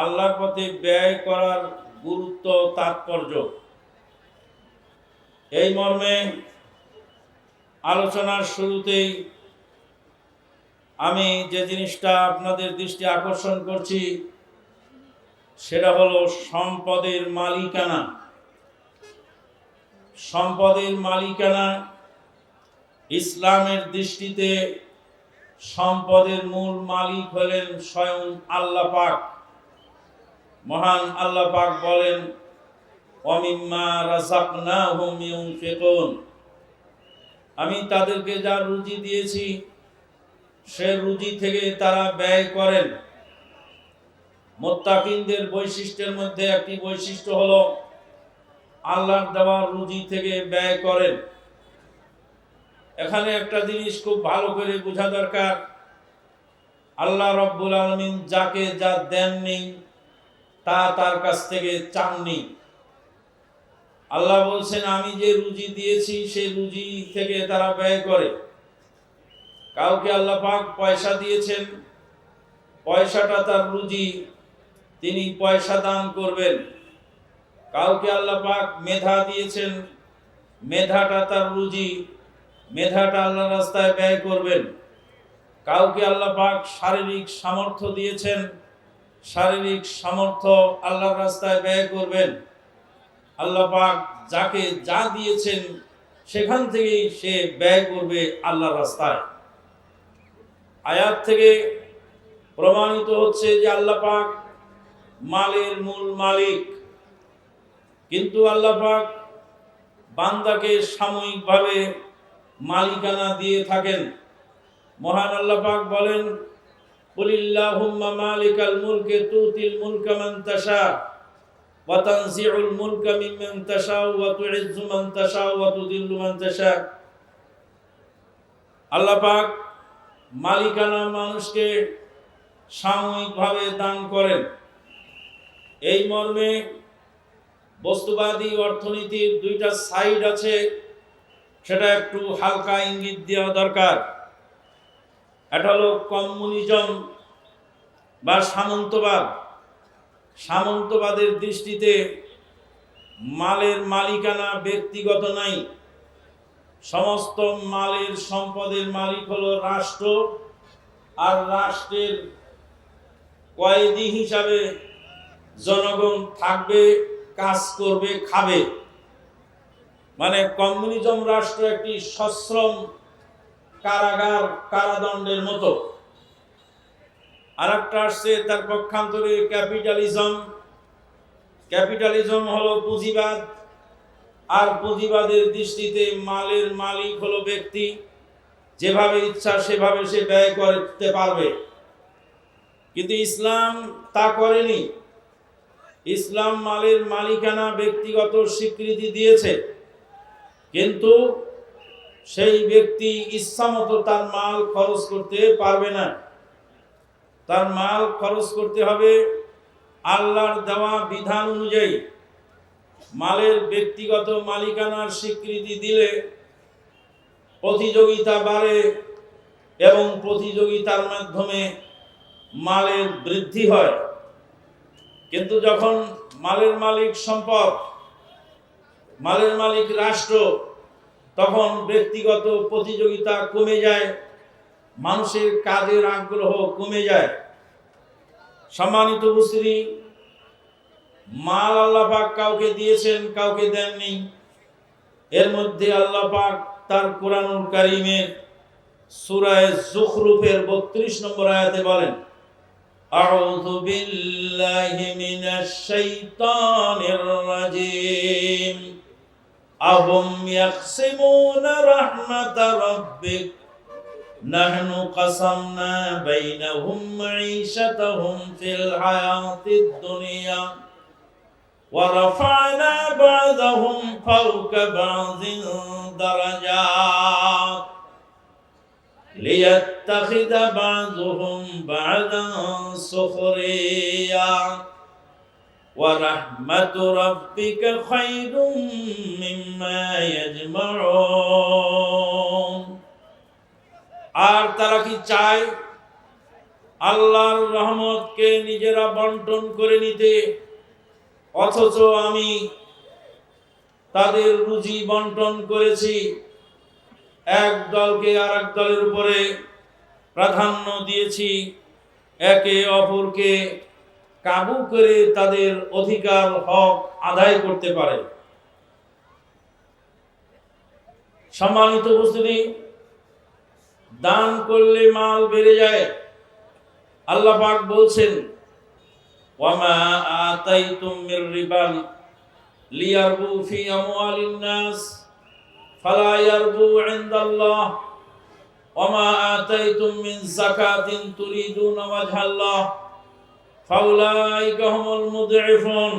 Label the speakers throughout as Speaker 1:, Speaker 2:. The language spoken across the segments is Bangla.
Speaker 1: আল্লাহর পথে ব্যয় করার গুরুত্ব তাৎপর্য। এই মর্মে আলোচনার শুরুতেই আমি যে জিনিসটা আপনাদের দৃষ্টি আকর্ষণ করছি সেটা হলো সম্পদের মালিকানা। সম্পদের মালিকানা ইসলামের দৃষ্টিতে সম্পদের মূল মালিক হলেন স্বয়ং আল্লাহ পাক। মহান আল্লাহ পাক বলেন, ওয়ামিম্মা রাযাকনাহুম ইউনফিকুন, আমি তাদেরকে যা রুজি দিয়েছি সে রুজি থেকে তারা ব্যয় করেন। মুত্তাকিনদের বৈশিষ্ট্যের মধ্যে একটি বৈশিষ্ট্য হলো আল্লাহর দেওয়া রুজি থেকে ব্যয় করেন। এখানে একটা জিনিস খুব ভালো করে বোঝা দরকার, আল্লাহ রাব্বুল আলামিন যাকে যা দেননি তা তার কাছ থেকে চাননি। আল্লাহ বলছেন, আমি যে রুজি দিয়েছি সেই রুজি থেকে তারা ব্যয় করে। কাউকে আল্লাহ পাক পয়সা দিয়েছেন, পয়সাটা তার রুজি, তিনি পয়সা দান করবেন। কাউকে আল্লাহ পাক মেধা দিয়েছেন, মেধাটা তার রুজি, মেধাটা আল্লাহর রাস্তায় ব্যয় করবেন। কাউকে আল্লাহ পাক শারীরিক সামর্থ্য দিয়েছেন, শারীরিক সামর্থ্য আল্লাহর রাস্তায় ব্যয় করবেন। আল্লাহ পাক যাকে যা দিয়েছেন সেখান থেকেই সে ব্যয় করবে আল্লাহর রাস্তায়। আয়াত থেকে প্রমাণিত হচ্ছে যে আল্লাহ পাক মালের মূল মালিক, কিন্তু আল্লাহ পাক বান্দাকে সাময়িকভাবে মালিকানা দিয়ে থাকেন। মহান আল্লাহ পাক বলেন, কুলিল্লাহুম্মা মালিকাল মুলকি তুতিল মুলকা মান তাশা ওয়া তানজিউল মুলকা মিম্মান তাশা ওয়া তুইজ্জু মান তাশা ওয়া তুযিল্লু মান তাশা। আল্লাহ পাক মালিকানা মানুষকে সাময়িকভাবে দান করেন। এই মর্মে বস্তুবাদী অর্থনীতির দুইটা সাইড আছে, সেটা একটু হালকা ইঙ্গিত দেওয়া দরকার। এটা হলো কমিউনিজম বা সামন্তবাদ। সামন্তবাদের দৃষ্টিতে মালের মালিকানা ব্যক্তিগত নাই, সমস্ত মালের সম্পদের মালিক হলো রাষ্ট্র, আর রাষ্ট্রের কয়েদি হিসাবে জনগণ থাকবে, কাজ করবে, খাবে। মানে কমিউনিজম রাষ্ট্র একটি সশ্রম কারাগার, কারাদণ্ডের মতো। আর একটা আসছে তার পক্ষান্তরে ক্যাপিটালিজম। ক্যাপিটালিজম হলো পুঁজিবাদ, আর পুঁজিবাদের দৃষ্টিতে মালের মালিক হলো ব্যক্তি, যেভাবে ইচ্ছা সেভাবে সে ব্যয় করতে পারবে। কিন্তু ইসলাম তা করেনি। ইসলাম মালের মালিকানা ব্যক্তিগত স্বীকৃতি দিয়েছে, কিন্তু সেই ব্যক্তি ইচ্ছামতো তার মাল খরচ করতে পারবে না। তার মাল খরচ করতে হবে আল্লাহর দেওয়া বিধান অনুযায়ী। মালের ব্যক্তিগত মালিকানার স্বীকৃতি দিলে প্রতিযোগিতা বাড়ে এবং প্রতিযোগিতার মাধ্যমে মালের বৃদ্ধি হয়। কিন্তু যখন মালের মালিক সম্পদ, মালের মালিক রাষ্ট্র, তখন ব্যক্তিগত প্রতিযোগিতা কমে যায়, মানুষের কাজের আগ্রহ কমে যায়। সম্মানিত উপস্থিতি, মাল আল্লাহ পাক কাউকে দিয়েছেন, কাউকে দেননি। এর মধ্যে আল্লাহ পাক তার কোরআনুল কারীমের সূরা যুখরুফের ৩২ নম্বর আয়াতে বলেন, আউযু বিল্লাহি মিনাশ শাইতানির রাজীম, আহুম ইয়াকসিমুনা রাহমাতা রাব্বিক নাহনু কাসামনা বাইনাহুম মাঈশাতাহুম ফিল হায়াতিদ দুনিয়া ওয়া রাফা'না বা'দাহুম ফাওকা বা'দিন দারাজাত লিয়াত্তাখিযা বা'দুহুম বা'দান সুখরিয়া ওয়া রাহমাতু রাব্বিকা খায়রুম মিম্মা ইয়াজমাউন। আর তারা কি চায় আল্লাহর রহমতকে নিজেরা বন্টন করে নিতে, অথচ আমি তাদের রুজি বন্টন করেছি। এক দলকে আরেক দলের উপরে প্রাধান্য দিয়েছি, একে অপরকে কাবু করে তাদের অধিকার হক আদায় করতে পারে। সম্মানিত উপস্থিতি, দান করলে মাল বেড়ে যায়। আল্লাহ পাক বলছেন, ওয়ামা আতাইতুম মির রিবান লিয়ারবু ফি আমওয়ালিন নাস ফালা ইয়ারবু ইনদাল্লাহ ওয়ামা আতাইতুম মিন যাকাতিন তুরিদুনা ওয়াজহাল্লাহ ফাউলাইকা হুমুল মুদঈফুন।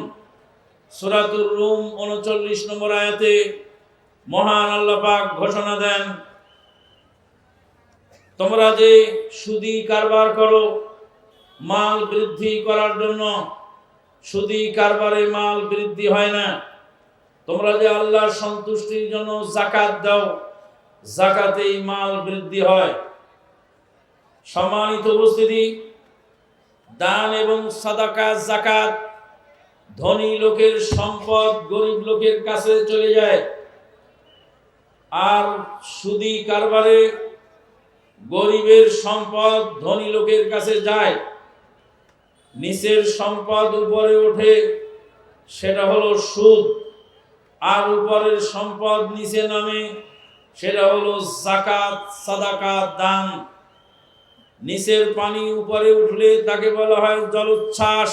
Speaker 1: সূরাতুর রুম 39 নম্বর আয়াতে মহান আল্লাহ পাক ঘোষণা দেন, তোমরা যে সুদি কারবার করো মাল বৃদ্ধি করার জন্য, সুদি কারবারে মাল বৃদ্ধি হয় না। তোমরা যে আল্লাহর সন্তুষ্টির জন্য যাকাত দাও, যাকাতেই মাল বৃদ্ধি হয়। সম্মানিত উপস্থিতি, দান এবং সাদাকা যাকাত ধনী লোকের সম্পদ গরিব লোকের কাছে চলে যায়, আর সুদি কারবারে গরিবের সম্পদ ধনী লোকের কাছে যায়। নিচের সম্পদ উপরে ওঠে, সেটা হলো সুদ, আর উপরের সম্পদ নিচে নামে, সেটা হলো যাকাত সাদাকা দান। নিচের পানি উপরে উঠলে তাকে বলা হয় জলোচ্ছ্বাস,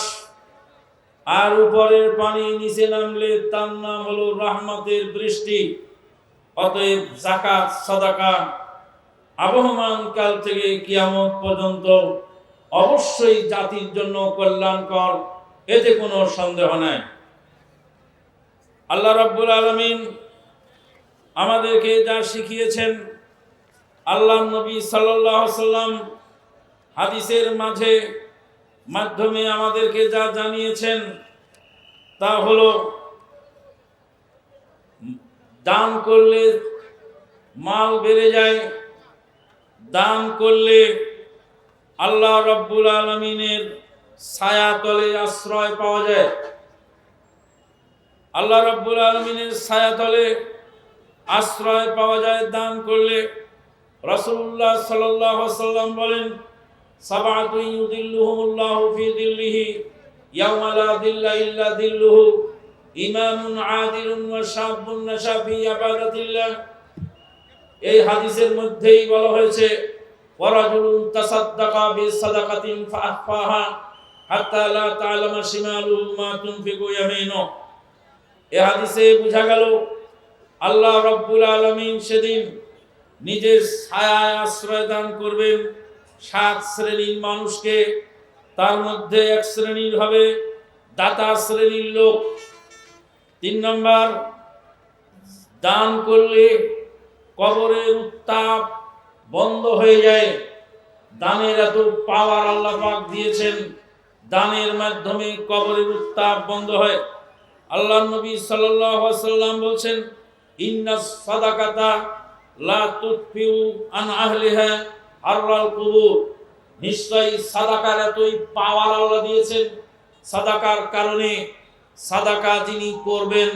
Speaker 1: আর উপরের পানি নিচে নামলে তার নাম হলো রহমতের বৃষ্টি। অতএব যাকাত সাদাকা আবহমান কাল থেকে কিয়ামত পর্যন্ত অবশ্যই জাতির জন্য কল্যাণকর, এতে কোনো সন্দেহ নাই। আল্লাহ রাব্বুল আলামিন আমাদেরকে যা শিখিয়েছেন, আল্লাহর নবী সাল্লাল্লাহু আলাইহি ওয়াসাল্লাম হাদিসের মাধ্যমে আমাদেরকে যা জানিয়েছেন, তা হলো দান করলে মাল বেড়ে যায়, দান করলে আল্লাহ রাব্বুল আলামিনের ছায়াতলে আশ্রয় পাওয়া যায়। আল্লাহ রাব্বুল আলামিনের ছায়াতলে আশ্রয় পাওয়া যায় দান করলে। রাসূলুল্লাহ সাল্লাল্লাহু আলাইহি ওয়াসাল্লাম বলেন, সাবআতু ইউযিল্লুহুমুল্লাহু ফি যিল্লিহি ইয়াওমা লা যিল্লা ইল্লা যিল্লুহু, ইমামুন আদিলুন ওয়া শাবুন নাশা ফি ইবাদাতিল্লাহ। এই হাদিসের মধ্যেই বলা হয়েছে, ওয়ারাজুলুন তাসাদ্দাকা বিসাদাকাতিন ফাআখফাহা হাত্তা লা তা'লামা শিমালুহু মা তুনফিকু ইয়ামিনুহু। এই হাদিসে বোঝা গেল আল্লাহ রাব্বুল আলামিন সেদিন নিজের ছায়ায় আশ্রয় দান করবেন 7 শ্রেণীর মানুষকে। তার মধ্যে এক শ্রেণীর হবে দাতা শ্রেণীর লোক। 3 নম্বর, দান করলে কবরের উত্তাপ বন্ধ হয়ে যায়। দানের এত পাওয়ার আল্লাহ পাক দিয়েছেন, দানের মাধ্যমে কবরের উত্তাপ বন্ধ হয়। আল্লাহর নবী সাল্লাল্লাহু আলাইহি ওয়াসাল্লাম বলেন, ইন্নাস সাদাকাতা লা তুতফিউ আন আহলিহা আররাল কুবুর। নিশ্চয়ই সাদাকার এতই পাওয়ার আল্লাহ দিয়েছেন, সাদাকার কারণে সাদাকা যিনি করবেন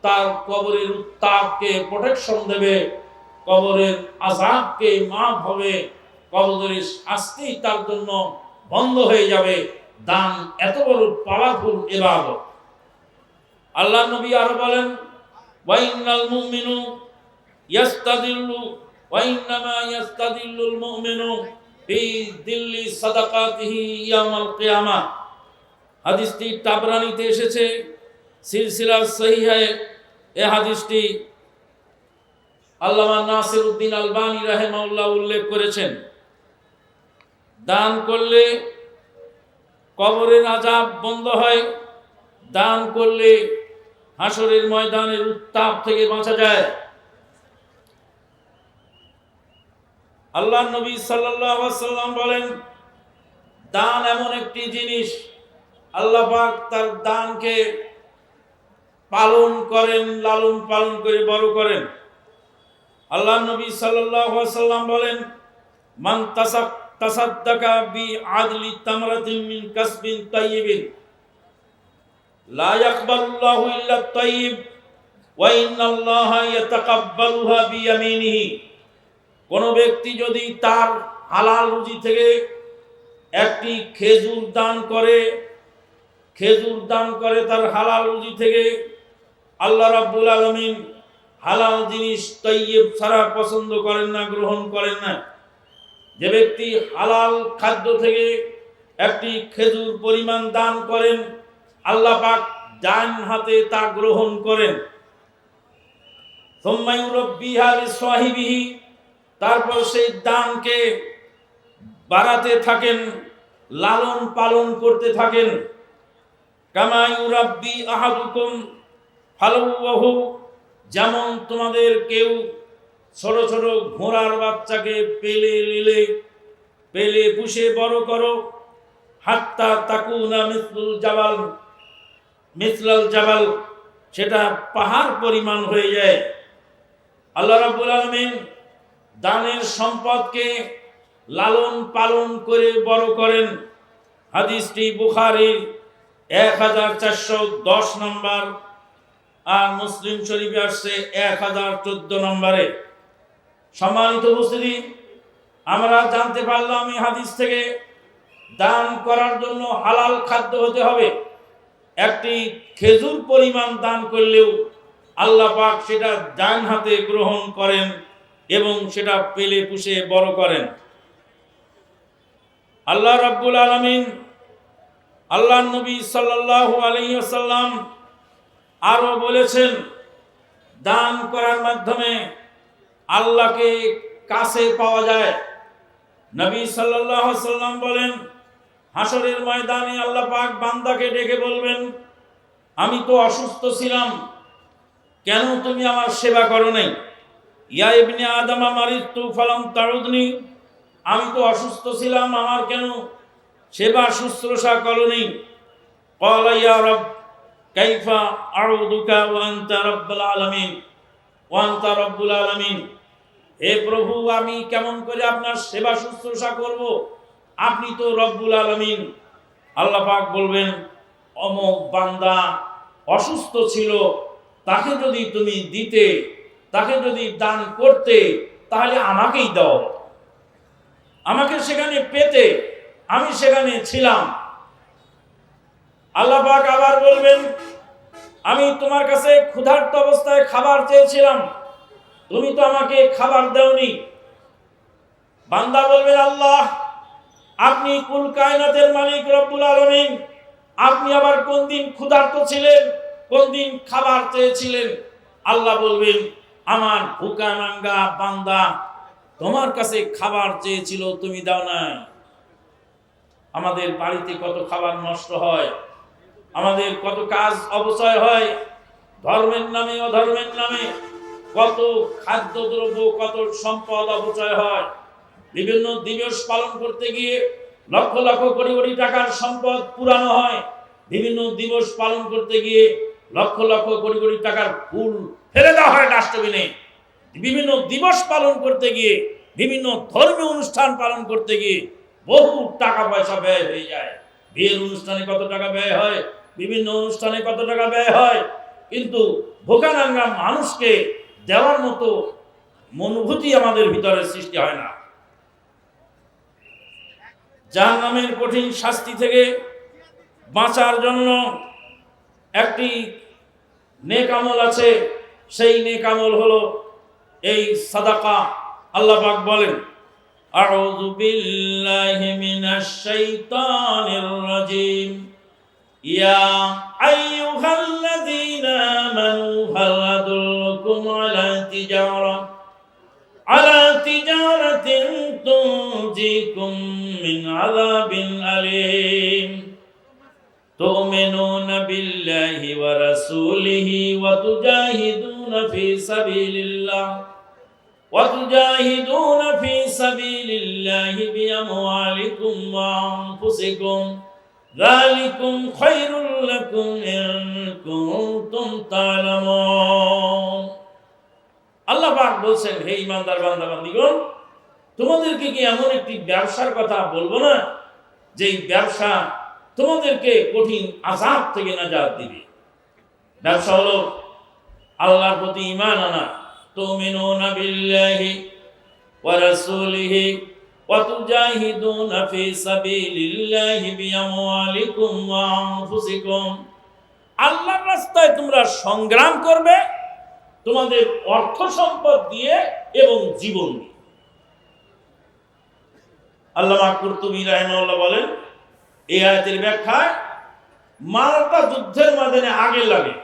Speaker 1: তার কবরের উত্তাপকে প্রোটেকশন দেবে, কবরের আযাবকে মাফ হবে, কবরের শাস্তি তার জন্য বন্ধ হয়ে যাবে। দান এত বড় পাওয়ারফুল ইবাদত। আল্লাহ নবী আরো বলেন, ওয়া ইন্নাল মুমিনু ইয়াস্তাদিল্লু ওয়া ইন্নামা ইয়াস্তাদিল্লুল মুমিনু ফি দিল্লি সাদাকাতিহি ইয়াউমাল কিয়ামাহ। হাদিসটি তাবরানীতে এসেছে, সিলসিলা সহিহায়ে এই হাদিসটি আল্লামা নাসিরউদ্দিন আলবানী রাহিমাহুল্লাহ উল্লেখ করেছেন। দান করলে কবরের আযাব বন্ধ হয়, দান করলে হাসরের ময়দানের উত্তাপ থেকে বাঁচা যায়। আল্লাহর নবী সাল্লাল্লাহু আলাইহি ওয়াসাল্লাম বলেন, দান এমন একটি জিনিস, আল্লাহ পাক তার দানকে পালন করেন, লালন পালন করে বড় করেন। আল্লাহর নবী সাল্লাল্লাহু আলাইহি ওয়াসাল্লাম বলেন, মান তাসাদ্দাকা বিআদলি তামরাতিন মিন কাসবিন তাইয়িবিন লা ইয়াকবালুল্লাহু ইল্লা আত-তাইয়িব ওয়া ইন্নাল্লাহা ইয়াতাকাব্বালুহা বিয়ামিনিহি। কোন ব্যক্তি যদি তার হালাল রুজি থেকে একটি খেজুর দান করে তার হালাল রুজি থেকে, আল্লাহ রাব্বুল আলামিন হালাল জিনিস তাইয়্যিব ছাড়া পছন্দ করেন না, গ্রহণ করেন না। যে ব্যক্তি হালাল খাদ্য থেকে একটি খেজুর পরিমাণ দান করেন, আল্লাহ পাক ডান হাতে তা গ্রহণ করেন। সুম্মা ইউরাব্বিহা লিসাহিবিহি, তারপর সেই দানকে বাড়াতে থাকেন, লালন পালন করতে থাকেন। কামা ইউরাব্বি আহাদুকুম ফালাওয়াহু, যেমন তোমাদের কেউ ছোট ছোট ঘোড়ার বাচ্চাকে পেলে পুষে বড় করো, হাত্তা তাকুনা মিসলাল জাবাল, সেটা পাহাড় পরিমাণ হয়ে যায়। আল্লাহ রাব্বুল আলামিন দানের সম্পদকে লালন পালন করে বড় করেন। হাদিসটি বুখারীর 1410 নম্বর আর মুসলিম শরীফে আসছে 1014 নম্বরে। সম্মানিত উপস্থিতি, আমরা জানতে পারলাম এই হাদিস থেকে দান করার জন্য হালাল খাদ্য হতে হবে। একটি খেজুর পরিমাণ দান করলেও আল্লাহ পাক সেটা ডান হাতে গ্রহণ করেন এবং সেটা পেলে পুষে বড় করেন। আল্লাহ রাব্বুল আলামিন, আল্লাহর নবী সাল্লাল্লাহু আলাইহি ওয়াসাল্লাম আরো বলেছেন, দান করার মাধ্যমে আল্লাহকে কাছে পাওয়া যায়। নবী সাল্লাল্লাহু আলাইহি ওয়াসাল্লাম বলেন, হাসরের ময়দানে আল্লাহ পাক বান্দাকে ডেকে বলবেন, আমি তো অসুস্থ ছিলাম, কেন তুমি আমার সেবা করো নাই? ইয়া ইবনে আদম মারিতু ফালাম তাউদনি, আমি তো অসুস্থ ছিলাম, আমার কেন সেবা শুশ্রূষা করোনি? ক্বালা ইয়া রব কাইফা আউদুকা ওয়া আনতা রাব্বুল আলামিন, হে প্রভু, আমি কেমন করে আপনার সেবা শুশ্রূষা করব? আপনি তো রব্বুল আলামিন। আল্লাহ পাক বলবেন, অমুক বান্দা অসুস্থ ছিল, তাকে যদি তুমি দিতে, তাকে যদি দান করতে, তাহলে আমাকেই দাও, আমাকে সেখানে পেতে, আমি সেখানে ছিলাম। আল্লাহ পাক আবার বলবেন, আমি তোমার কাছে ক্ষুধার্ত অবস্থায় খাবার চেয়েছিলাম, তুমি তো আমাকে খাবার দাওনি। বান্দা বলবেন, আল্লাহ, আপনি কুল কায়নাতের মালিক রব্বুল আলামিন, আপনি আবার কোন দিন ক্ষুধার্ত ছিলেন, কোন দিন খাবার চেয়েছিলেন? আল্লাহ বলবেন, আমার ভুকানাঙ্গা বান্দা তোমার কাছে খাবার চেয়েছিল, তুমি দাও নাই। আমাদের বাড়িতে কত খাবার নষ্ট হয়, আমাদের কত কাজ অপচয় হয়, ধর্মের নামে অধর্মের নামে কত খাদ্যদ্রব্য, কত সম্পদ অপচয় হয়। বিভিন্ন দিবস পালন করতে গিয়ে লক্ষ লক্ষ কোটি কোটি টাকার সম্পদ পুরানো হয়। বিভিন্ন দিবস পালন করতে গিয়ে লক্ষ লক্ষ কোটি কোটি টাকার ফুল ফেলে দেওয়া হয় ডাস্টবিনে। বিভিন্ন দিবস পালন করতে গিয়ে, বিভিন্ন ধর্মীয় অনুষ্ঠান পালন করতে গিয়ে বহু টাকা পয়সা ব্যয় হয়ে যায়। বিয়ের অনুষ্ঠানে কত টাকা ব্যয় হয়, বিভিন্ন অনুষ্ঠানে কত টাকা ব্যয় হয়, কিন্তু ভোকানাঙ্গা মানুষকে দেওয়ার মতো মনোভূতি আমাদের ভিতরে সৃষ্টি হয় না। জাহান্নামের কঠিন শাস্তি থেকে বাঁচার জন্য একটি নেক আমল আছে, সেই নেক আমল হলো এই সাদাকা। আল্লাহ পাক বলেন, আউযু বিল্লাহি মিনাশ শাইতানির রাজিম, ইয়া আইয়ুহাল্লাযীনা আমানু হাল আদুল্লুকুম আলা তিজারাতিন তুনজিকুম মিন আযাবিন আলীম তু'মিনুনা বিল্লাহি ওয়া রাসূলিহি ওয়া তুজাহিদুনা ফি সাবিলিল্লাহি বিআমওয়ালিকুম ওয়া আনফুসিকুম যালিকুম খায়রুল লাকুম ইন কুনতুম তা'লামুন। আল্লাহ পাক বলছেন, হে ঈমানদার বান্দা বান্দীগণ, তোমাদেরকে কি এমন একটি ব্যবসার কথা বলবো না, যেই ব্যবসা তোমাদেরকে কঠিন আযাব থেকে নাজাত দিবে? ব্যবসা হলো আল্লাহর প্রতি ঈমান আনা। তুমিনুনা বিল্লাহি ওয়া রাসূলিহি ওয়া তুজাহিদুনা ফি সাবিলিল্লাহি বিআমওয়ালিকুম ওয়া আনফুসিকুম। আল্লাহর রাস্তায় তোমরা সংগ্রাম করবে তোমাদের অর্থ সম্পদ দিয়ে এবং জীবন দিয়ে। আল্লামা কুরতুবী রাহিমাহুল্লাহ বলেন, এই আয়াতের ব্যাখ্যায় মালটা যুদ্ধের ময়দানে আগে লাগে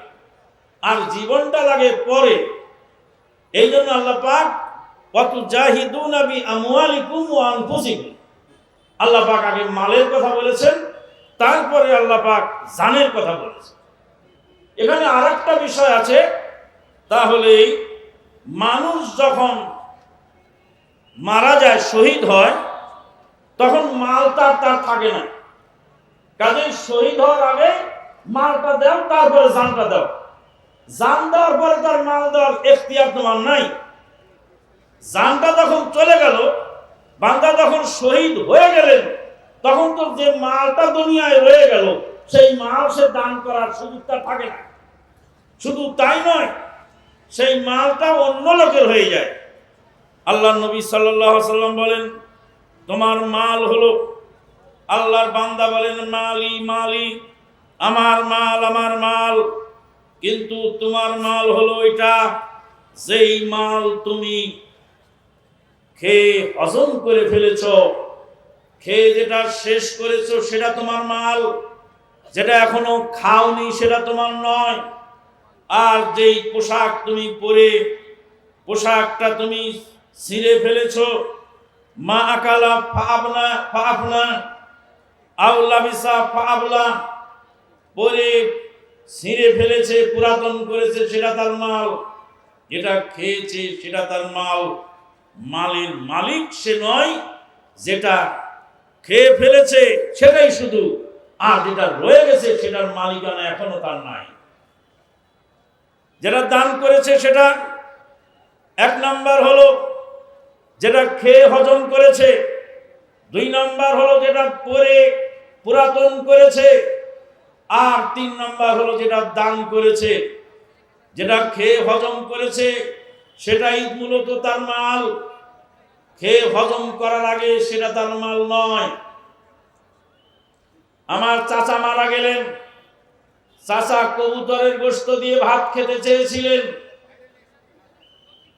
Speaker 1: আর জীবনটা লাগে পরে। এই জন্য আল্লাহ পাক ওয়াতুজাহিদুনা বিআমওয়ালিকুম ওয়া আনফুসিকুম, আল্লাহ পাক আগে মালের কথা বলেছেন, তারপরে আল্লাহ পাক জানের কথা বলেছেন। এখানে আরেকটা বিষয় আছে, তাহলে মানুষ যখন মারা যায়, শহীদ হয়, তখন মালটা তার থাকে না। কাজেই শহীদ হওয়ার আগে মালটা দাও, তারপরে জানটা দাও। জান দেওয়ার পরে তার মাল দেওয়ার এখতিয়ার তোমার নাই। জানটা যখন চলে গেল, বান্দা যখন শহীদ হয়ে গেলেন, তখন তো যে মালটা দুনিয়ায় রয়ে গেল, সেই মাল সে দান করার সুযোগটা থাকে না। শুধু তাই নয়, সেই মালটা অন্য লোকের হয়ে যায়। আল্লাহ নবী সাল্লাল্লাহু আলাইহি ওয়াসাল্লাম বলেন, তোমার মাল হলো, আল্লাহর বান্দা বলেন মালি মালি, আমার মাল আমার মাল, কিন্তু তোমার মাল হলো এটা যেই মাল তুমি খেয়ে হজম করে ফেলেছ, খেয়ে যেটা শেষ করেছো সেটা তোমার মাল, যেটা এখনো খাওনি সেটা তোমার নয়। আর যেই পোশাক তুমি পরে পোশাকটা তুমি ছিঁড়ে ফেলেছো, মা আকালা ফাবনা ফাবনা আউলা বিসা ফাবলা, পরে ছিঁড়ে ফেলেছে, পুরাতন করেছে, সেটা তার মাল। যেটা খেয়েছে সেটা তার মাল। মালের মালিক সে নয়, যেটা খেয়ে ফেলেছে সেটাই শুধু, আর যেটা রয়ে গেছে সেটার মালিকানা এখনো তার নাই। যেটা দান করেছে সেটা এক নাম্বার হলো যেটা খেয়ে হজম করেছে, দুই নাম্বার হলো যেটা পরে পুরাতন করেছে, আর তিন নাম্বার হলো যেটা দান করেছে। যেটা খেয়ে হজম করেছে সেটাই মূলত তার মাল, খেয়ে হজম করার আগে সেটা তার মাল নয়। আমার চাচা মারা গেলেন, চাচা কবুতরের গোশত দিয়ে ভাত খেতে চেয়েছিলেন,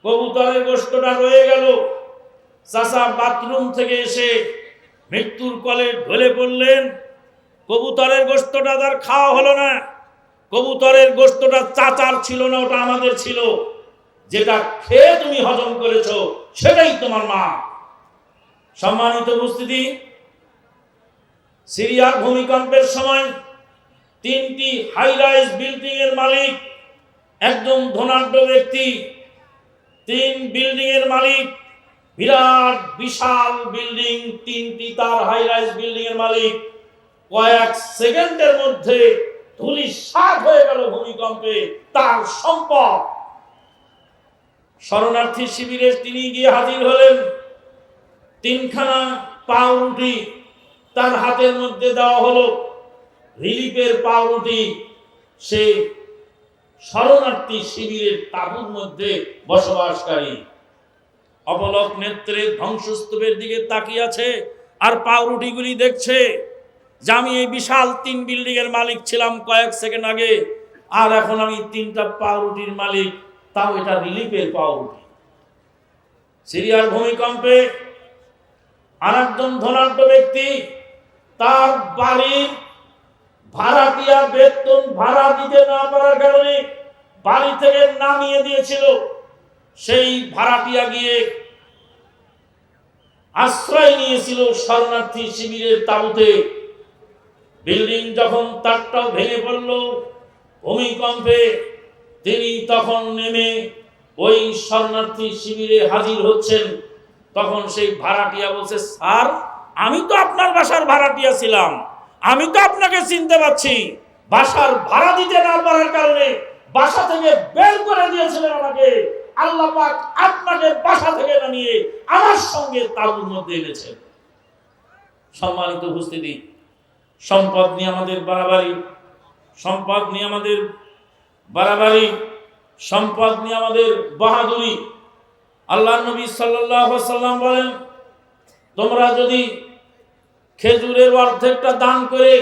Speaker 1: কবুতরের গোশতটা রয়ে গেল। চাচা বাথরুম থেকে এসে মৃত্যুর কোলে ঢলে পড়লেন, কবুতরের গোশতটা তার খাওয়া হলো না। কবুতরের গোশতটা চাচার ছিল না, ওটা আমাদের ছিল। যেটা খেয়ে তুমি হজম করেছো সেটাই তোমার মা। সম্মানিত উপস্থিতি, সিরিয়ার ভূমিকম্পের সময় 3টি হাই রাইজ বিল্ডিং এর মালিক একজন ধনাঢ্য ব্যক্তি, 3 বিল্ডিং এর মালিক, বিরাট বিশাল বিল্ডিং, 3টি তার হাই রাইজ বিল্ডিং এর মালিক। কয়েক সেকেন্ডের মধ্যে ধূলিসাৎ হয়ে গেল ভূমিকম্পে তার সম্পদ। শরণার্থী শিবিরে তিনি গিয়ে হাজির হলেন, 3খানা পাউরুটি তার হাতের মধ্যে দেওয়া হলো, রিলিফের পাউরুটি। সে শরণার্থী শিবিরের তাঁবুর মধ্যে বসবাসকারী অপলক নেত্রে ধ্বংসস্তূপের দিকে তাকিয়ে আছে আর পাউরুটিগুলি দেখছে যে আমি এই বিশাল 3 বিল্ডিং এর মালিক ছিলাম কয়েক সেকেন্ড আগে, আর এখন আমি 3টা পাউরুটির মালিক, তাও এটা রিলিফের পাউরুটি। সিরিয়ার ভূমিকম্পে আরেকজন ধনাঢ্য ব্যক্তি তার বাড়ির ভাড়াটিয়া বেতন ভাড়া দিতে না পারার কারণে বাড়ি থেকে নামিয়ে দিয়েছিল। সেই ভাড়াটিয়া গিয়ে আশ্রয় নিয়েছিল শরণার্থী শিবিরের তাঁবুতে। বিল্ডিং যখন তারটাও ভেঙে পড়ল ভূমিকম্পে, তিনি তখন নেমে ওই শরণার্থী শিবিরে হাজির হচ্ছেন। তখন সেই ভাড়াটিয়া বলছে, স্যার আমি তো আপনার বাসার ভাড়াটিয়া ছিলাম, আমি তো আপনাকে চিনতে পারছি। বাসার ভাড়া দিতে না পারার কারণে বাসা থেকে বের করে দিয়েছিলেন আমাকে, আল্লাহ পাক আপনাকে বাসা থেকে নামিয়ে আমার সঙ্গে তাঁবুর মধ্যে এনেছেন। সম্মানিত উপস্থিতি, সম্পদ নিয়ে আমাদের বাড়াবাড়ি, সম্পদ নিয়ে আমাদের বাড়াবাড়ি, সম্পদ নিয়ে আমাদের বাহাদুরি। আল্লাহর নবী সাল্লাল্লাহু আলাইহি ওয়াসাল্লাম বলেন, তোমরা যদি খেজুরের অর্ধেকটা দান করে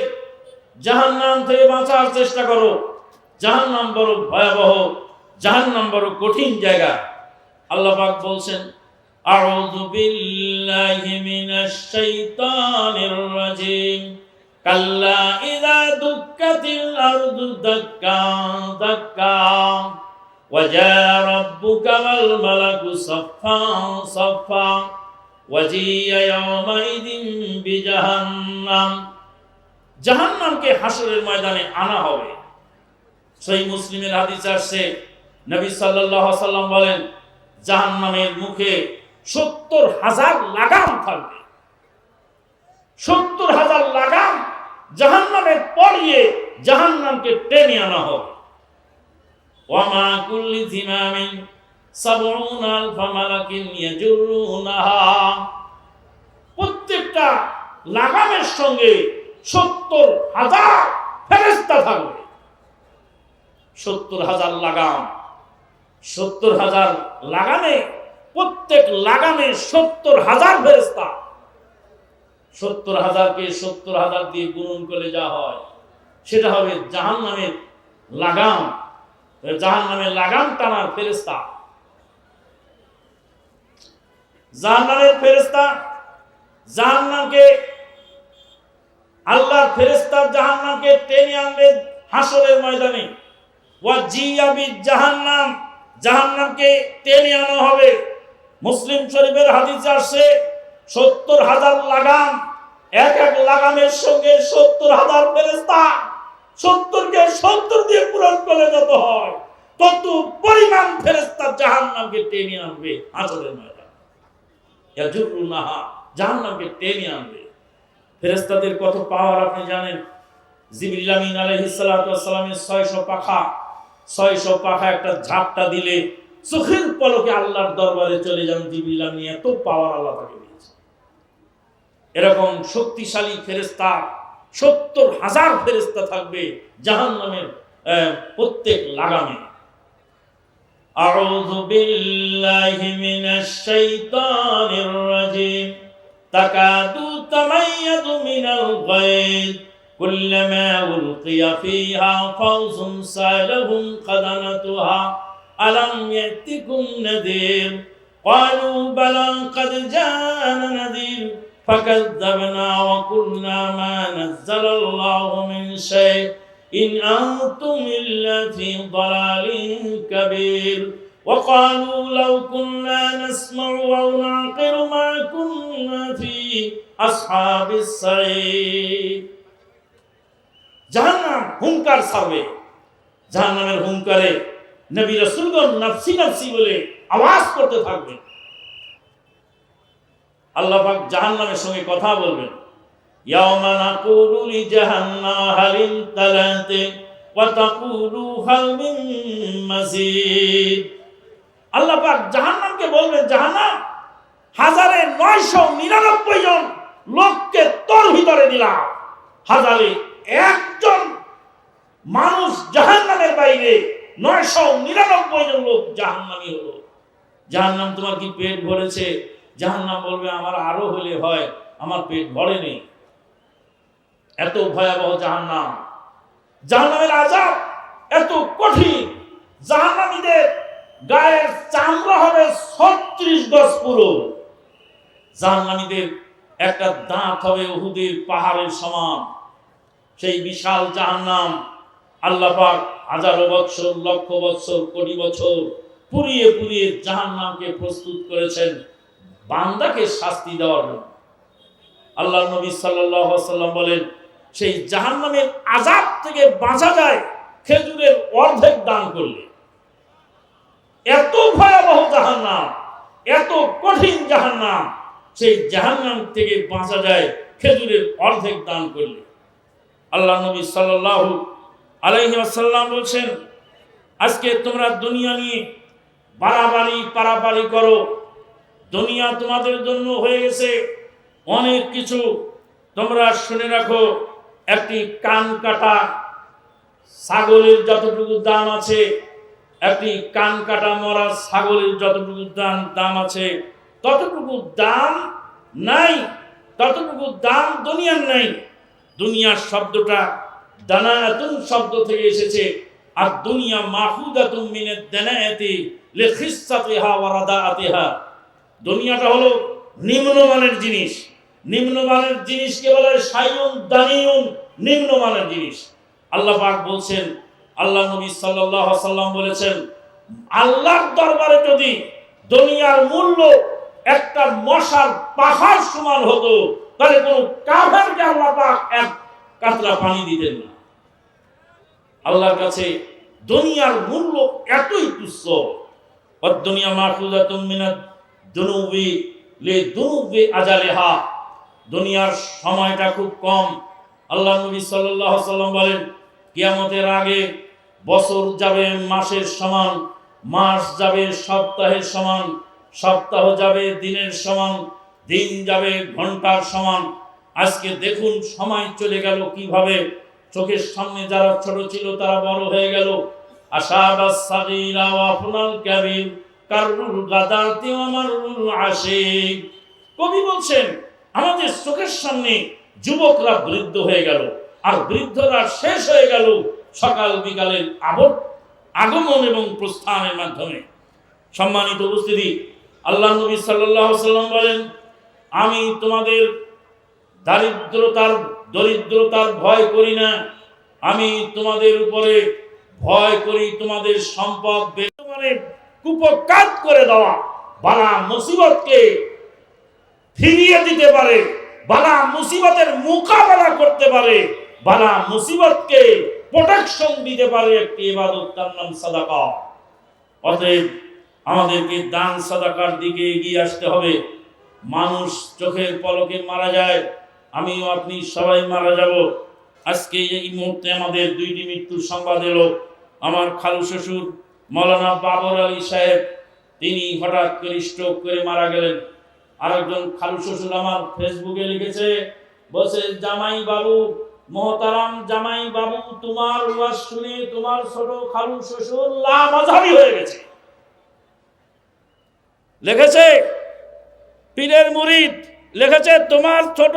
Speaker 1: জাহান্নাম থেকে বাঁচার চেষ্টা করো, জাহান্নাম বড় ভয়াবহ, জাহান্নাম বড় কঠিন জায়গা। আল্লাহ পাক বলছেন, আউযু বিল্লাহি মিনাশ শাইতানির রাজিম, কাল্লা ইযা দুক্কাতিল আরদু দাক্কা দাক্কা ওয়া জাআ রাব্বুকা ওয়াল মালাকু সাফফান সাফফা ওয়া জিয়া ইয়াওমাইদিন বিজাহান্নাম। জাহান্নামকে হাসরের ময়দানে আনা হবে। সহিহ মুসলিমের হাদিস আসছে, নবী সাল্লাল্লাহু আলাইহি ওয়াসাল্লাম বলেন, জাহান্নামের মুখে ৭০,০০০ লাগাম থাকবে। ৭০,০০০ লাগাম জাহান্নামে পরিয়ে জাহান্নামকে টেনে আনা হবে। ওয়া মা কুল্লি জিমামিন ৭০,০০০ মালাকিন ইয়াজুরুনাহা। প্রত্যেকটা লাগামের সঙ্গে ৭০,০০০ ফেরেশতা থাকবে। ৭০,০০০ লাগাম, ৭০,০০০ লাগামে, প্রত্যেক লাগামে ৭০,০০০ ফেরেশতা। ৭০,০০০কে ৭০,০০০ দিয়ে গুণন করে যা হয় সেটা হবে জাহান্নামের লাগাম, জাহান্নামের লাগাম টানার ফেরেশতা। জাহান্নামের ফেরেশতা, জাহান্নামকে, আল্লাহর ফেরেশতা জাহান্নামকে টেনে আনবে হাসরের ময়দানে। ওয়া জিয়া বিজাহান্নাম, জাহান্নামকে টেনে আনা হবে। মুসলিম শরীফের হাদিসে আসছে, ৭০,০০০ লাগাম, এক এক লাগামের সঙ্গে ৭০,০০০ ফেরেশতা। ৭০কে ৭০ দিয়ে পূরণ করলে যত হয় তত পরিমাণ ফেরেশতা জাহান্নামকে টেনে আনবে হাসরের ময়দানে। ইয়াজুরুনাহা, জাহান্নামকে টেনে আনবে। ফেরেশতাদের কত পাওয়ার আপনি জানেন? জিবরিল আমিন আলাইহিস সালাতু ওয়াস সালামের ৬০০ পাখা, ৬০০ পাখা একটা ঝাপটা দিলে চোখের পলকে আল্লাহর দরবারে চলে যান জিবরিল আমিন। এত পাওয়ার আল্লাহ তাকে দিয়েছে। এরকম শক্তিশালী ফেরেশতা ৭০,০০০ ফেরেশতা থাকবে জাহান্নামের প্রত্যেক লাগামে। আউযু বিল্লাহি মিনাশ শাইতানির রাজিম, তাকাদু তামাইয়াযু মিনাল গায়জ কুল্লামা উলকিয়া ফিহা ফাওজুন সালাহুম খাদানাতুহা আলাম ইয়াতিকুম নাযীর ক্বালু বালা ক্বাদ জাআনা নাযীর ফাকাযযাবনা ওয়া কুলনা মা নাযালাল্লাহু মিন শাই ইন আনতুম ইল্লা ফি দালালিন কাবীর ওয়া ক্বালু লাউ কুন্না নাসমাউ ওয়া না'কিলু মা কুন্না ফি আসহাবিস সাঈর। জাহান্নাম হুঙ্কার ছাড়বে। জাহান্নামের হুঙ্কারে নবী রাসূলগণ নফসি নফসি বলে আওয়াজ করতে থাকবে। আল্লাহ পাক জাহান্নামের সঙ্গে কথা বলবেন, ইয়াওমা নাকুলু লিজাহান্নাম হাল ইমতালাত ওয়া তাকুলু হাল মিন মাজিদ। আল্লাহ পাক জাহান্নামকে বলবেন, জাহান্নাম, ১৯৯৯ জন লোককে তোর ভিতরে দিলাম, ১,০০১ মানুষ জাহান্নামের বাইরে, ৯৯৯ জন লোক জাহান্নামী হলো। জাহান্নাম, তোমার কি পেট ভরেছে? জাহান্নাম বলবে, আমার আরো হলে হয়, আমার পেট ভরেনি। এত ভয়াবহ জাহান্নাম। জাহান্নামের আযাব এত কঠিন, জাহান্নামীদের গায়ের চামড়া হবে ৩৬ গজ পুরো। জাহান্নামীদের একটা দাঁত হবে উহুদের পাহাড়ের সমান। সেই বিশাল জাহান্নাম আল্লাহ পাক হাজারো বৎসর, লক্ষ বৎসর, কোটি বছর পুড়িয়ে পুড়িয়ে জাহান্নামকে প্রস্তুত করেছেন বান্দাকে শাস্তি দেওয়ার জন্য। আল্লাহর নবী সাল্লাল্লাহু আলাইহি ওয়াসাল্লাম বলেন, সেই জাহান্নামের আযাব থেকে বাঁচা যায় খেজুরের অর্ধেক দান করলে। এত ভয়াবহ জাহান্নাম, এত কঠিন জাহান্নাম, সেই জাহান্নাম থেকে বাঁচা যায় খেজুরের অর্ধেক দান করলে। আল্লাহ নবী সাল্লাল্লাহু আলাইহি ওয়াসাল্লাম বলছেন, আজকে তোমরা দুনিয়া নিয়ে বাড়াবাড়ি পারাপারি করো। দুনিয়া তোমাদের জন্য হয়ে গেছে অনেক কিছু। তোমরা শুনে রাখো, একটি কান কাটা ছাগলের যতটুকু দাম আছে, একটি কান কাটা মরা ছাগলের যতটুকু দাম আছে, ততটুকু দাম নাই, ততটুকু দাম দুনিয়ার নাই। দুনিয়ার শব্দটা দানায়াতুন শব্দ থেকে এসেছে, আর দুনিয়া মাহুদাতুম মিনাদ দানায়াতি লিখিসাতিহা ওয়া রাদাআতিহা। দুনিয়াটা হলো নিম্নমানের জিনিস। নিম্নমানের জিনিসকে বলে শাইউন দানিউন, নিম্নমানের জিনিস। আল্লাহ পাক বলছেন, আল্লাহ নবী সাল্লাল্লাহু আলাইহি ওয়াসাল্লাম বলেছেন, আল্লাহর দরবারে যদি দুনিয়ার মূল্য একটা মশার পাখার সমান হতো, তাহলে কোন কাফেরকে আল্লাহ পাক এক কাতরা পানি দিতেন না। আল্লাহর কাছে দুনিয়ার মূল্য এতই তুচ্ছ। দুনিয়া মাখুজাতুম মিনাদ দুনুবি লিদুনুবি আজালিহা। দুনিয়ার সময়টা খুব কম। আল্লাহ নবী সাল্লাল্লাহু আলাইহি ওয়াসাল্লাম বলেন, কিয়ামতের আগে বছর যাবে মাসের সমান, মাস যাবে সপ্তাহের সমান, সপ্তাহ যাবে দিনের সমান, দিন যাবে ঘন্টার সমান। আজকে দেখুন সময় চলে গেল কিভাবে। চোখের সামনে যারা ছোট ছিল তারা বড় হয়ে গেল। আশাবাস সাগীরা ওয়া আফনাল কাবীর কারুল গাদাতি ওয়া মারুল আশিক। কবি বলছেন, আমাদের চোখের সামনে যুবকরা বৃদ্ধ হয়ে গেল, আর বৃদ্ধরা শেষ হয়ে গেল সকাল বিকালের আগমন এবং প্রস্থানের মাধ্যমে। সম্মানিত উপস্থিতি, আল্লাহ নবী সাল্লাল্লাহু আলাইহি ওয়াসাল্লাম বলেন, আমি তোমাদের দরিদ্রতার ভয় করি না, আমি তোমাদের উপরে ভয় করি তোমাদের সম্পদ বেমানে কুপকাত করে দেওয়া। বালা মুসিবতকে ফিরিয়ে দিতে পারে, বালা মুসিবতের মোকাবেলা করতে পারে, বালা মুসিবতকে প্রোটেকশন দিতে পারে একটি ইবাদত, তার নাম সাদাকা। অতএব আমাদেরকে দান সাদাকার দিকে এগিয়ে আসতে হবে। মানুষ চোখের পলকে মারা যায়, আমিও আপনি সবাই মারা যাব। আজকে এই মুহূর্তে আমাদের দুইটি মৃত্যুর সংবাদ এলো। আমার খালু শ্বশুর মৌলানা বাবর আলী সাহেব, তিনি হঠাৎ করে স্ট্রোক করে মারা গেলেন। আরেকজন খালু শ্বশুর আমার ফেসবুকে লিখেছে, বলছে, জামাই বাবু, মহতারাম জামাই বাবু, তোমার ওয়াজ শুনে তোমার ছোট খালু শ্বশুর লামাযহাবী হয়ে গেছে। লিখেছে পীরের মুরিদ, লিখেছে তোমার ছোট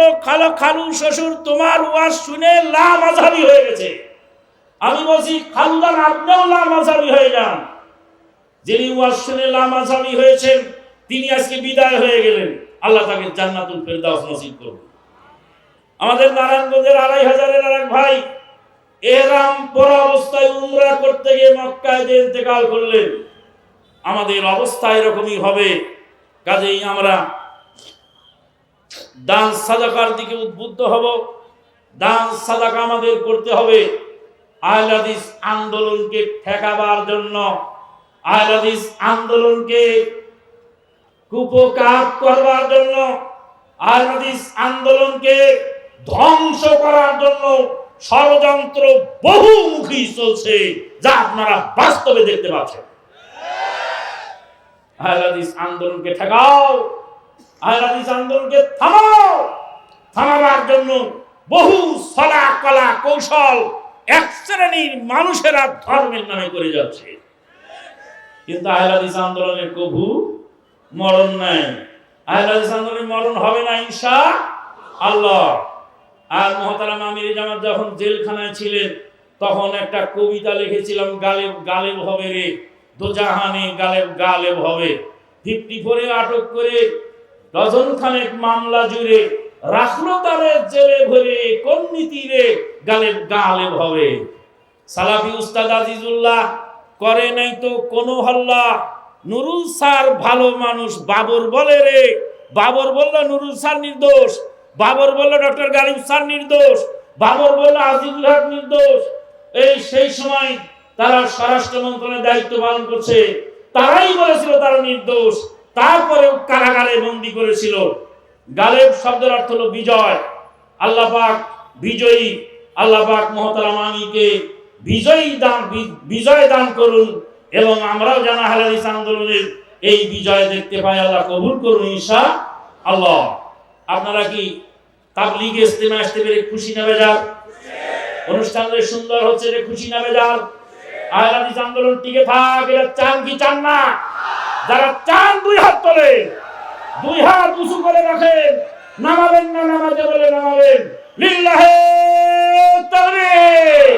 Speaker 1: খালু শ্বশুর তোমার ওয়াজ শুনে লামাযহাবী হয়ে গেছে। আমি বলছি, খালুদান আপনিও লামাযহাবী হয়ে যান। যিনি ওয়াজ শুনে লামাযহাবী হয়েছেন তিনি আজকে বিদায় হয়ে গেলেন, আল্লাহ তাকে জান্নাতুল ফেরদাউস নসিব করুন। আমাদের নারায়ণগঞ্জের ২৫০০-এর আরেক ভাই ইহরাম পরা অবস্থায় উমরা করতে গিয়ে মক্কায় যে ইন্তেকাল করলেন। আমাদের অবস্থা এরকমই হবে। কাজেই আমরা দান সাদাকার দিকে উদ্বুদ্ধ হব। দান সাদাকা আমাদের করতে হবে। আহলে হাদিস আন্দোলনকে ঠেকাবার জন্য, আহলে হাদিস আন্দোলনকে কুপকাত করবার জন্য, আহলে হাদিস আন্দোলনকে ধ্বংস করার জন্য ষড়যন্ত্র বহুমুখী চলছে, যা আপনারা বাস্তবে দেখতে পাচ্ছেন। আহলে হাদিস আন্দোলনকে ঠেকাও, আহলে হাদিস আন্দোলনকে থামাও। থামাবার জন্য বহু ছলা কলা কৌশল এক শ্রেণীর মানুষেরা ধর্মের নামে করে যাচ্ছে, কিন্তু আহলে হাদিস আন্দোলনের কবু মরণ নাই। আহলে হাদিস আন্দোলনের মরণ হবে না ইনশাআল্লাহ। আর মুহতারাম আমির জামাত যখন জেলখানায় ছিলেন, তখন একটা কবিতা লিখেছিলাম, গালেব গালেব হবে রে, দোজাহানে গালেব গালেব হবে। 54-এ আটক করে ডজন খানেক মামলা জুড়ে রাখলো তারে জেলে ভরে, কোন নীতিরে গালেব গালেব হবে। সালাফি উস্তাদ আজিজুল্লাহ করে নাই তো কোনো হল্লা, নুরুল স্যার ভালো মানুষ বাবর বলে রে। বাবর বলল নুরুল স্যার নির্দোষ, বাবর বলল ডক্টর গালিব স্যার নির্দোষ, বাবর বলল আজিজুল হক নির্দোষ। এই সেই সময় তারা স্বরাষ্ট্র মন্ত্রণালয়ের দায়িত্ব পালন করছে, তারাই বলেছিল তারা নির্দোষ, তারপরেও কারাগারে বন্দী করেছিল। গালেব শব্দের অর্থ হলো বিজয়। আল্লাহ পাক বিজয়ী, আল্লাহ পাক মুহতারাম আমিকে বিজয় দান করুন। এবং আমরাও যেন আহলে হাদিস আন্দোলনের এই বিজয় দেখতে পাই। আল্লাহ কবুল করুন ইনশাআল্লাহ। আপনারা কি তাবলীগ ইজতেমা আসতে পেরে খুশি না বেজার? অনুষ্ঠানটা সুন্দর হচ্ছে, রে খুশি না বেজার? আহলে হাদিস আন্দোলন টিকে থাক, এরা চান কি চান না? যারা চান দুই হাত তোলে, দুই হাত উঁচু করে রাখেন। নামাবেন না, নামাতে বলে নামাবেন। লিল্লাহে তাকবীর।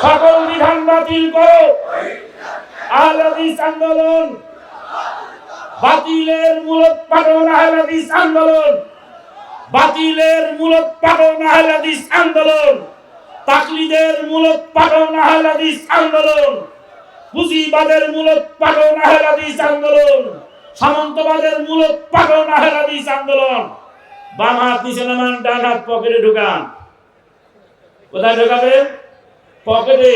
Speaker 1: সকল বিধান বাতিল করো। আহলে হাদিস আন্দোলন বাতিলের মূলোৎপাটন, আহলে হাদিস আন্দোলন বাতিলের মূলোৎপাটন, আহলে হাদিস আন্দোলন তাকলিদের মূলোৎপাটন, আহলে হাদিস আন্দোলন পুঁজিবাদের মূলোৎপাটন, আহলে হাদিস আন্দোলন সামন্তবাদের মূলোৎপাটন, আহলে হাদিস আন্দোলন। বাম হাত নিচে নামান, ডান হাত পকেটে ঢুকান। কোথায় ঢুকাবেন? পকেটে।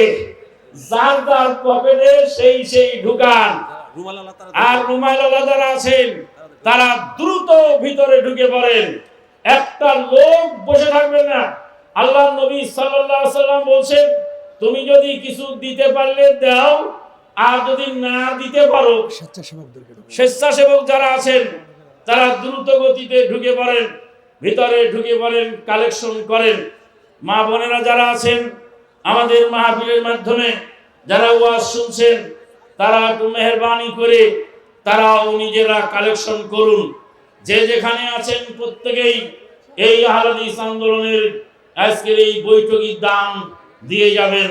Speaker 1: যার যার পকেটে সেই সেই ঢুকান। আর রুমাইলা যারা আছেন তারা দ্রুত ভিতরে ঢুকে পড়েন। একটা লোক বসে থাকবে না। আল্লাহর নবী সাল্লাল্লাহু আলাইহি ওয়াসাল্লাম বলেন, তুমি যদি কিছু দিতে পারলে দাও, আর যদি না দিতে পারো স্বেচ্ছাসেবক যারা আছেন তারা দ্রুত গতিতে ঢুকে পড়েন, ভিতরে ঢুকে পড়েন, কালেকশন করেন। মা বোনেরা যারা আছেন আমাদের মাহফিলের মাধ্যমে যারা ওয়াজ শুনছেন, তারা একটু মেহেরবানি করে তারাও নিজেরা কালেকশন করুন। যে যেখানে আছেন প্রত্যেকেই এই আহলে হাদিস আন্দোলনের আজকের এই বৈঠকির দান দিয়ে যাবেন।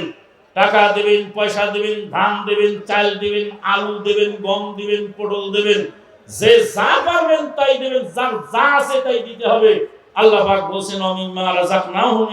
Speaker 1: টাকা দেবেন, পয়সা দেবেন, ধান দেবেন, চাল দেবেন, আলু দেবেন, গম দেবেন, পটল দেবেন। যে যা পারবেন তাই দেবেন, যার যা আছে তাই দিতে হবে। আল্লাহ পাক বলেছেন, আমিম্মা রাযাকনাহুম